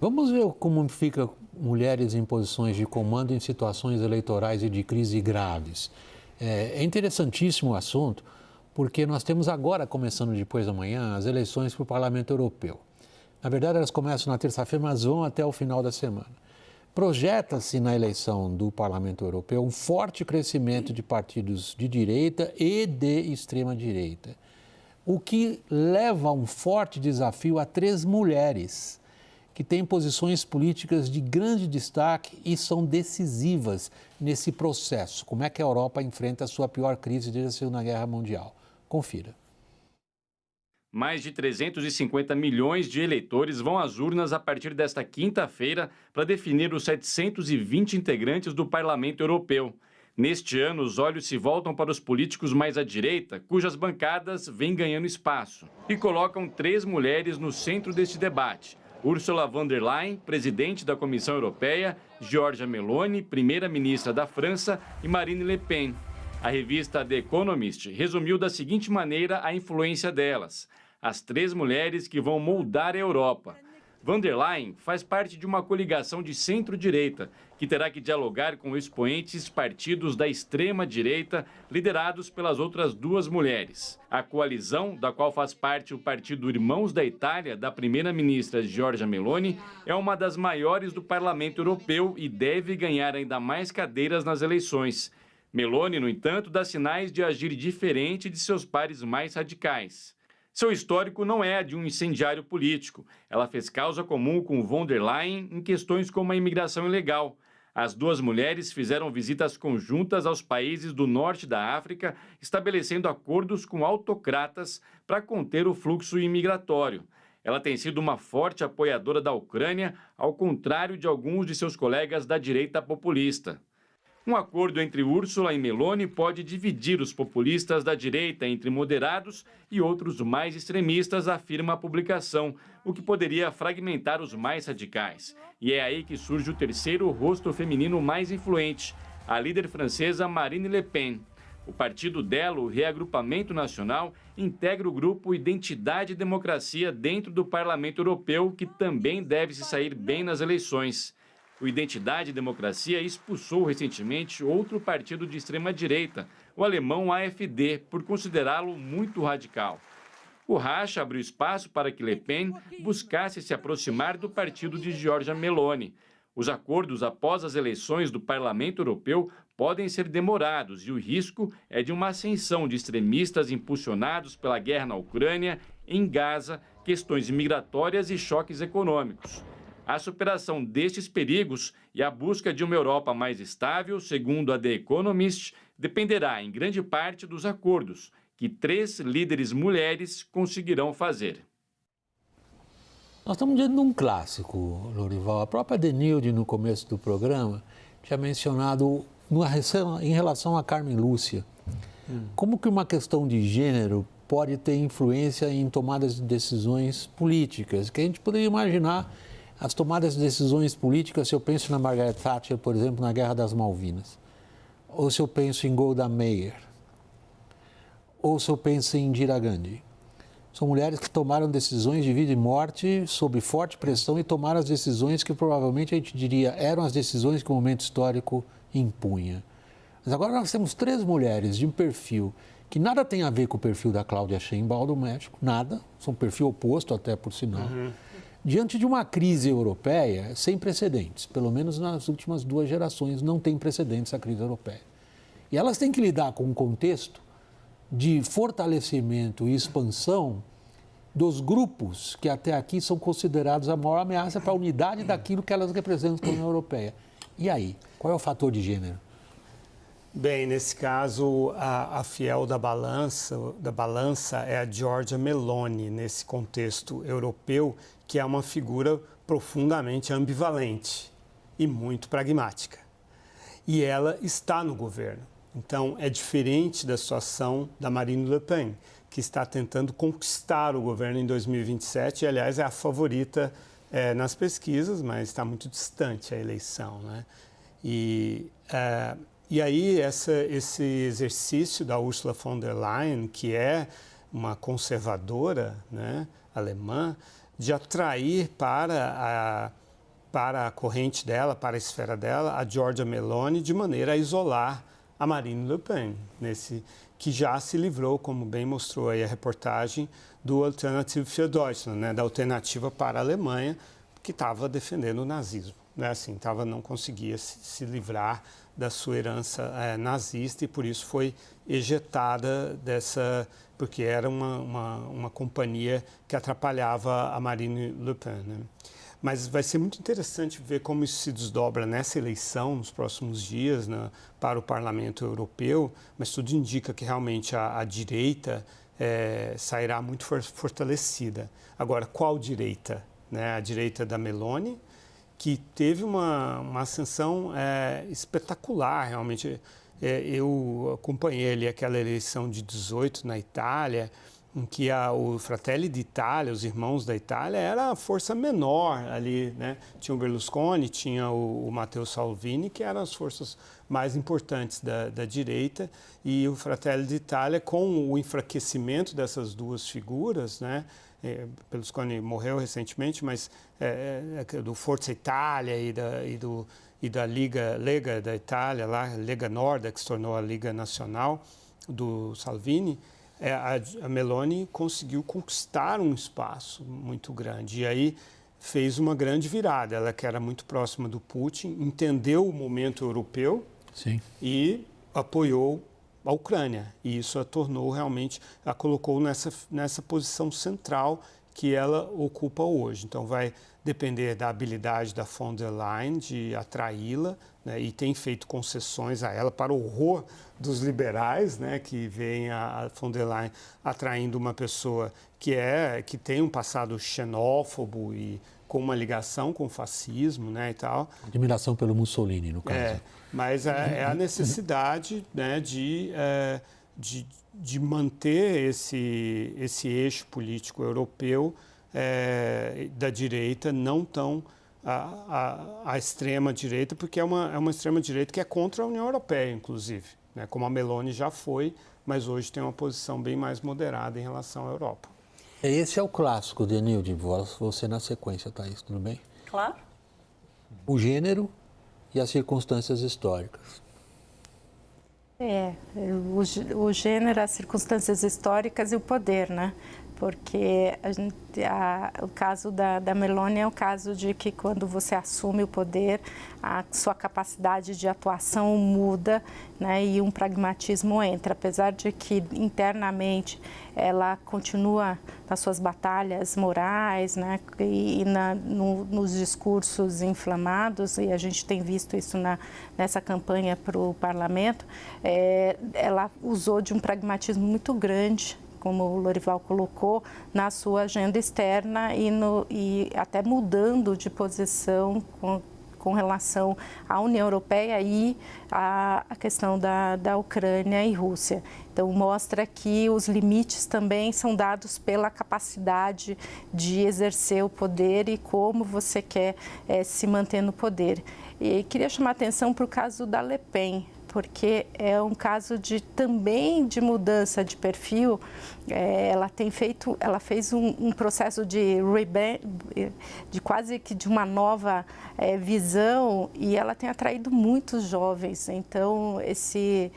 Vamos ver como fica mulheres em posições de comando em situações eleitorais e de crise graves. É interessantíssimo o assunto, porque nós temos agora, começando depois da manhã, as eleições para o Parlamento Europeu. Na verdade, elas começam na terça-feira, mas vão até o final da semana. Projeta-se na eleição do Parlamento Europeu um forte crescimento de partidos de direita e de extrema-direita, o que leva a um forte desafio a 3 mulheres que têm posições políticas de grande destaque e são decisivas nesse processo. Como é que a Europa enfrenta a sua pior crise desde a Segunda Guerra Mundial? Confira. Mais de 350 milhões de eleitores vão às urnas a partir desta quinta-feira para definir os 720 integrantes do Parlamento Europeu. Neste ano, os olhos se voltam para os políticos mais à direita, cujas bancadas vêm ganhando espaço, e colocam 3 mulheres no centro deste debate. Ursula von der Leyen, presidente da Comissão Europeia, Giorgia Meloni, primeira-ministra da França, e Marine Le Pen. A revista The Economist resumiu da seguinte maneira a influência delas: as 3 mulheres que vão moldar a Europa. Von der Leyen faz parte de uma coligação de centro-direita, que terá que dialogar com expoentes partidos da extrema-direita, liderados pelas outras 2 mulheres. A coalizão, da qual faz parte o Partido Irmãos da Itália, da primeira-ministra Giorgia Meloni, é uma das maiores do Parlamento Europeu e deve ganhar ainda mais cadeiras nas eleições. Meloni, no entanto, dá sinais de agir diferente de seus pares mais radicais. Seu histórico não é de um incendiário político. Ela fez causa comum com von der Leyen em questões como a imigração ilegal. As 2 mulheres fizeram visitas conjuntas aos países do norte da África, estabelecendo acordos com autocratas para conter o fluxo imigratório. Ela tem sido uma forte apoiadora da Ucrânia, ao contrário de alguns de seus colegas da direita populista. Um acordo entre Ursula e Meloni pode dividir os populistas da direita entre moderados e outros mais extremistas, afirma a publicação, o que poderia fragmentar os mais radicais. E é aí que surge o terceiro rosto feminino mais influente, a líder francesa Marine Le Pen. O partido dela, o Reagrupamento Nacional, integra o grupo Identidade e Democracia dentro do Parlamento Europeu, que também deve se sair bem nas eleições. O Identidade e Democracia expulsou recentemente outro partido de extrema-direita, o alemão AfD, por considerá-lo muito radical. O racha abriu espaço para que Le Pen buscasse se aproximar do partido de Giorgia Meloni. Os acordos após as eleições do Parlamento Europeu podem ser demorados e o risco é de uma ascensão de extremistas impulsionados pela guerra na Ucrânia, em Gaza, questões migratórias e choques econômicos. A superação destes perigos e a busca de uma Europa mais estável, segundo a The Economist, dependerá em grande parte dos acordos que 3 líderes mulheres conseguirão fazer. Nós estamos diante de um clássico, Lorival. A própria Denilde, no começo do programa, tinha mencionado em relação a Carmen Lúcia. Como que uma questão de gênero pode ter influência em tomadas de decisões políticas? Que a gente poderia imaginar as tomadas de decisões políticas, se eu penso na Margaret Thatcher, por exemplo, na Guerra das Malvinas, ou se eu penso em Golda Meir, ou se eu penso em Indira Gandhi. São mulheres que tomaram decisões de vida e morte sob forte pressão e tomaram as decisões que provavelmente a gente diria eram as decisões que o momento histórico impunha. Mas agora nós temos 3 mulheres de um perfil que nada tem a ver com o perfil da Cláudia Sheinbaum do México, nada, são um perfil oposto até por sinal. Diante de uma crise europeia sem precedentes, pelo menos nas últimas 2 gerações não tem precedentes a crise europeia. E elas têm que lidar com um contexto de fortalecimento e expansão dos grupos que até aqui são considerados a maior ameaça para a unidade daquilo que elas representam como União Europeia. E aí, qual é o fator de gênero? Bem, nesse caso, a fiel da balança é a Giorgia Meloni, nesse contexto europeu, que é uma figura profundamente ambivalente e muito pragmática. E ela está no governo. Então, é diferente da situação da Marine Le Pen, que está tentando conquistar o governo em 2027, e, aliás, é a favorita nas pesquisas, mas está muito distante a eleição, né? E aí, esse exercício da Ursula von der Leyen, que é uma conservadora, né, alemã, de atrair para para a corrente dela, para a esfera dela, a Giorgia Meloni, de maneira a isolar a Marine Le Pen, que já se livrou, como bem mostrou aí a reportagem, do Alternative für Deutschland, né, da alternativa para a Alemanha, que estava defendendo o nazismo. Né, assim, não conseguia se livrar da sua herança nazista e por isso foi ejetada porque era uma companhia que atrapalhava a Marine Le Pen. Né? Mas vai ser muito interessante ver como isso se desdobra nessa eleição, nos próximos dias, né, para o Parlamento Europeu, mas tudo indica que realmente a direita sairá muito fortalecida. Agora, qual direita? Né? A direita da Meloni, que teve uma ascensão espetacular, realmente. Eu acompanhei ali aquela eleição de 18 na Itália, em que o Fratelli d'Italia, os irmãos da Itália, era a força menor ali, né? Tinha o Berlusconi, tinha o Matteo Salvini, que eram as forças mais importantes da direita, e o Fratelli d'Italia, com o enfraquecimento dessas duas figuras, né? Berlusconi morreu recentemente, mas do Forza Itália e da Lega da Itália, lá, Lega Nord, que se tornou a Liga Nacional do Salvini, a Meloni conseguiu conquistar um espaço muito grande. E aí fez uma grande virada. Ela, que era muito próxima do Putin, entendeu o momento europeu. Sim. E apoiou a Ucrânia. E isso a tornou realmente, a colocou nessa posição central que ela ocupa hoje. Então vai depender da habilidade da von der Leyen de atraí-la, né, e tem feito concessões a ela para o horror dos liberais, né, que veem a von der Leyen atraindo uma pessoa que tem um passado xenófobo e com uma ligação com o fascismo, né, e tal. Admiração pelo Mussolini, no caso. Mas é a necessidade, né, de manter esse eixo político europeu da direita, não tão a extrema-direita, porque é uma extrema-direita que é contra a União Europeia, inclusive, né, como a Meloni já foi, mas hoje tem uma posição bem mais moderada em relação à Europa. Esse é o clássico, Denilde. Você na sequência, Thaís, tudo bem? Claro. O gênero e as circunstâncias históricas. O gênero, as circunstâncias históricas e o poder, né? Porque o caso da Meloni é o caso de que quando você assume o poder, a sua capacidade de atuação muda, né, e um pragmatismo entra. Apesar de que internamente ela continua nas suas batalhas morais, né, e nos discursos inflamados, e a gente tem visto isso nessa campanha para o parlamento, ela usou de um pragmatismo muito grande, como o Lorival colocou, na sua agenda externa e até mudando de posição com relação à União Europeia e à questão da Ucrânia e Rússia. Então, mostra que os limites também são dados pela capacidade de exercer o poder e como você quer se manter no poder. E queria chamar a atenção para o caso da Le Pen, porque é um caso também de mudança de perfil. Ela fez um processo de quase que de uma nova visão, e ela tem atraído muitos jovens. Então, esse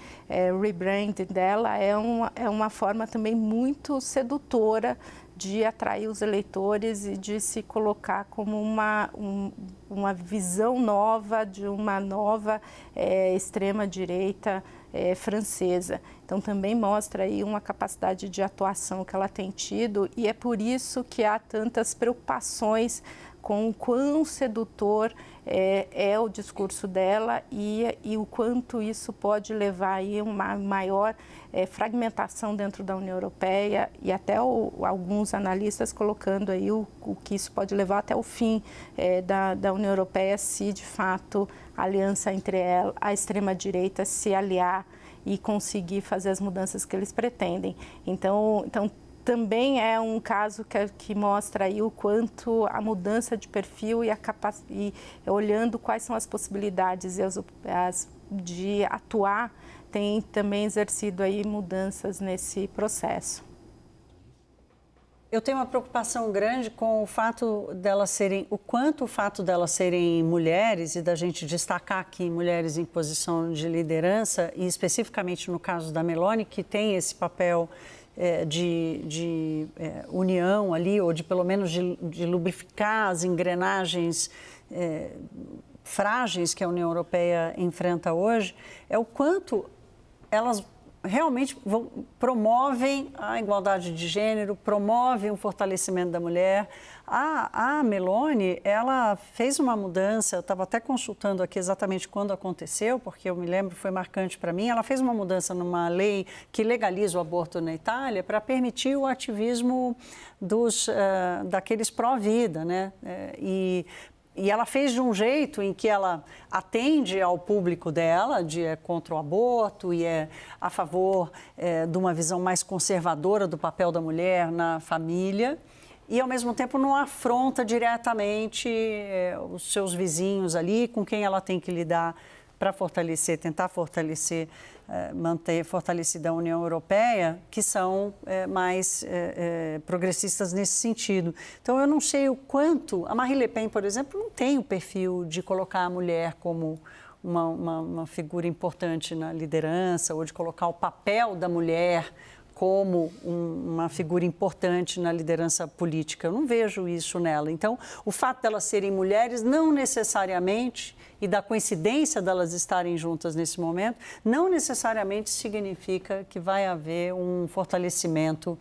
rebranding dela é uma forma também muito sedutora de atrair os eleitores e de se colocar como uma visão nova de uma nova extrema-direita francesa. Então, também mostra aí uma capacidade de atuação que ela tem tido, e é por isso que há tantas preocupações com o quão sedutor é o discurso dela e o quanto isso pode levar aí uma maior fragmentação dentro da União Europeia, e até alguns analistas colocando aí o que isso pode levar até o fim da União Europeia, se de fato a aliança entre a extrema-direita se aliar e conseguir fazer as mudanças que eles pretendem. Então também é um caso que mostra aí o quanto a mudança de perfil e olhando quais são as possibilidades de atuar, tem também exercido aí mudanças nesse processo. Eu tenho uma preocupação grande com o fato delas serem, o quanto o fato delas serem mulheres e da gente destacar aqui mulheres em posição de liderança, e especificamente no caso da Meloni, que tem esse papel de união ali, ou de pelo menos de lubrificar as engrenagens frágeis que a União Europeia enfrenta hoje, é o quanto elas realmente promovem a igualdade de gênero, promovem o fortalecimento da mulher. A Meloni, ela fez uma mudança, eu estava até consultando aqui exatamente quando aconteceu, porque eu me lembro, foi marcante para mim, ela fez uma mudança numa lei que legaliza o aborto na Itália para permitir o ativismo daqueles pró-vida, né? E ela fez de um jeito em que ela atende ao público dela, é contra o aborto e é a favor de uma visão mais conservadora do papel da mulher na família, e ao mesmo tempo não afronta diretamente os seus vizinhos ali, com quem ela tem que lidar para tentar fortalecer, manter fortalecida a União Europeia, que são mais progressistas nesse sentido. Então, eu não sei o quanto... A Marine Le Pen, por exemplo, não tem o perfil de colocar a mulher como uma figura importante na liderança, ou de colocar o papel da mulher como uma figura importante na liderança política. Eu não vejo isso nela. Então, o fato delas serem mulheres não necessariamente, e da coincidência delas estarem juntas nesse momento, não necessariamente significa que vai haver um fortalecimento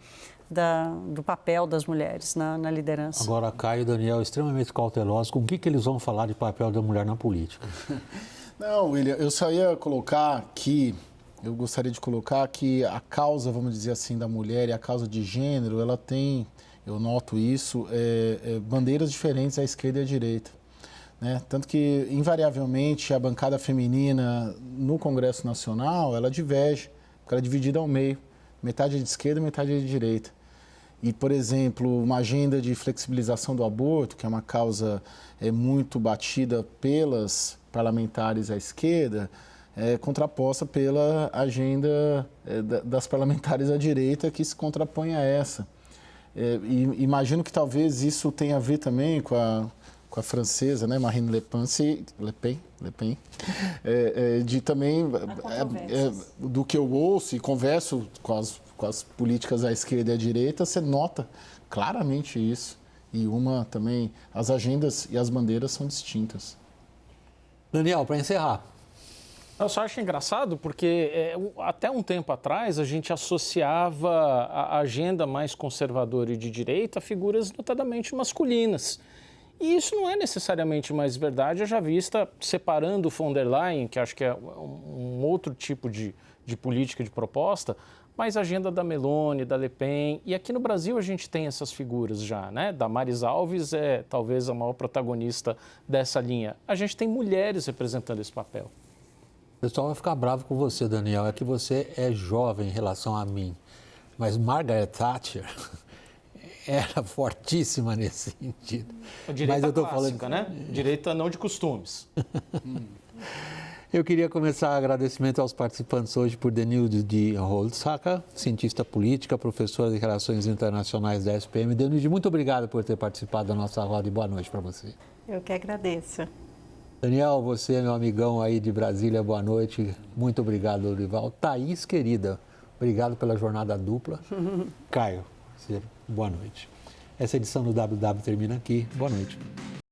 do papel das mulheres na liderança. Agora, Caio e Daniel, extremamente cautelosos com o que eles vão falar de papel da mulher na política. Não, William, eu só ia colocar que... Eu gostaria de colocar que a causa, vamos dizer assim, da mulher e a causa de gênero, ela tem, eu noto isso, bandeiras diferentes à esquerda e à direita. Né? Tanto que, invariavelmente, a bancada feminina no Congresso Nacional, ela diverge, porque ela é dividida ao meio. Metade é de esquerda e metade é de direita. E, por exemplo, uma agenda de flexibilização do aborto, que é uma causa muito batida pelas parlamentares à esquerda, contraposta pela agenda das parlamentares à direita, que se contrapõe a essa. E imagino que talvez isso tenha a ver também com a francesa, né, Marine Le Pen, de também do que eu ouço e converso com as políticas à esquerda e à direita, você nota claramente isso. E também, as agendas e as bandeiras são distintas. Daniel, para encerrar. Eu só acho engraçado porque até um tempo atrás a gente associava a agenda mais conservadora e de direita a figuras notadamente masculinas. E isso não é necessariamente mais verdade, já vista separando von der Leyen, que acho que é um outro tipo de política, de proposta, mas a agenda da Meloni, da Le Pen, e aqui no Brasil a gente tem essas figuras já, né? Damares Alves é talvez a maior protagonista dessa linha. A gente tem mulheres representando esse papel. O pessoal vai ficar bravo com você, Daniel, é que você é jovem em relação a mim, mas Thatcher era fortíssima nesse sentido. A direita clássica, né? Direita não de costumes. Eu queria começar o agradecimento aos participantes hoje por Denilde de Holzhacker, cientista política, professora de Relações Internacionais da SPM. Denilde, muito obrigado por ter participado da nossa roda e boa noite para você. Eu que agradeço. Daniel, você, meu amigão aí de Brasília, boa noite. Muito obrigado, Lourival. Thaís, querida, obrigado pela jornada dupla. Caio, boa noite. Essa edição do WW termina aqui. Boa noite.